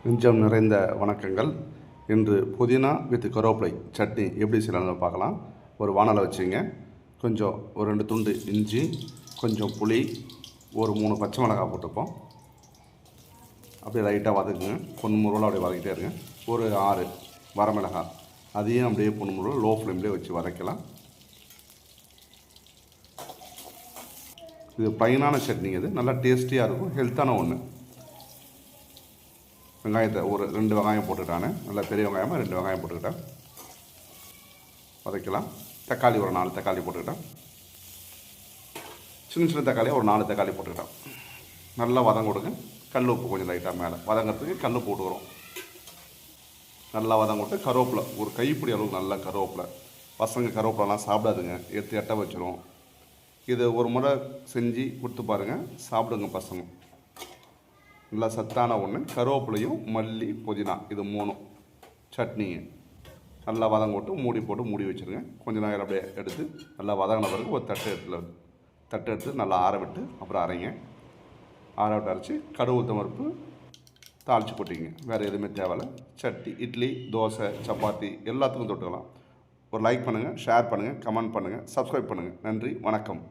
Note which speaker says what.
Speaker 1: நெஞ்சம் நிறைந்த வணக்கங்கள். இன்று புதினா வித் கருவேப்பிலை சட்னி எப்படி செய்யலாம்னு பார்க்கலாம். ஒரு வானலை வச்சுங்க. கொஞ்சம் ஒரு 2 துண்டு இஞ்சி, கொஞ்சம் புளி, ஒரு 3 பச்சை மிளகாய் போட்டுப்போம். அப்படியே லைட்டாக வதக்குங்க. பொன்முருவலாக அப்படியே வதக்கிட்டே இருங்க. ஒரு 6 வரமிளகாய், அதையும் அப்படியே பொன்முருவல் லோ ஃப்ளேம்லேயே வச்சு வதக்கலாம். இது ப்ளைனான சட்னி, இது நல்லா டேஸ்டியாக இருக்கும், ஹெல்த்தான ஒன்று. வெங்காயத்தை ஒரு 2 வெங்காயம் போட்டுக்கிட்டானே, நல்லா பெரிய வெங்காயமாக 2 வெங்காயம் போட்டுக்கிட்டேன், வதக்கலாம். தக்காளி ஒரு 4 தக்காளி போட்டுக்கிட்டேன். சின்ன சின்ன தக்காளியாக ஒரு 4 தக்காளி போட்டுக்கிட்டேன். நல்லா வதங்க கொடுங்க. கல் உப்பு கொஞ்சம் லைட்டாக மேலே வதங்கிறதுக்கு கல் உப்பு போட்டு வரும். நல்லா வதங்க விட்டு கருவேப்பிலை ஒரு கைப்பிடி அளவுக்கு நல்லா கருவேப்பிலை. பசங்க கருவேப்பிலலாம் சாப்பிடாதுங்க, எடுத்து எட்ட வச்சிரும். இது ஒரு முறை செஞ்சு கொடுத்து பாருங்கள், சாப்பிடுங்க பசங்க. நல்லா சத்தான ஒன்று. கருவேப்பிலையும் மல்லி புதினா இது 3 சட்னிங்க. நல்லா வதங்க விட்டு மூடி போட்டு மூடி வச்சுருங்க. கொஞ்சம் நேரம் அப்படியே எடுத்து நல்லா வதங்கின பிறகு ஒரு தட்டு எடுத்து நல்லா ஆற விட்டு அப்புறம் அரைங்க. ஆற விட்டு அரைச்சி கடுகு உளுத்தம் பருப்பு தாளித்து போட்டிங்க. வேறு எதுவுமே தேவையில்லை. சட்னி இட்லி, தோசை, சப்பாத்தி எல்லாத்துக்கும் தொட்டுக்கலாம். ஒரு லைக் பண்ணுங்கள், ஷேர் பண்ணுங்கள், கமெண்ட் பண்ணுங்கள், சப்ஸ்கிரைப் பண்ணுங்கள். நன்றி, வணக்கம்.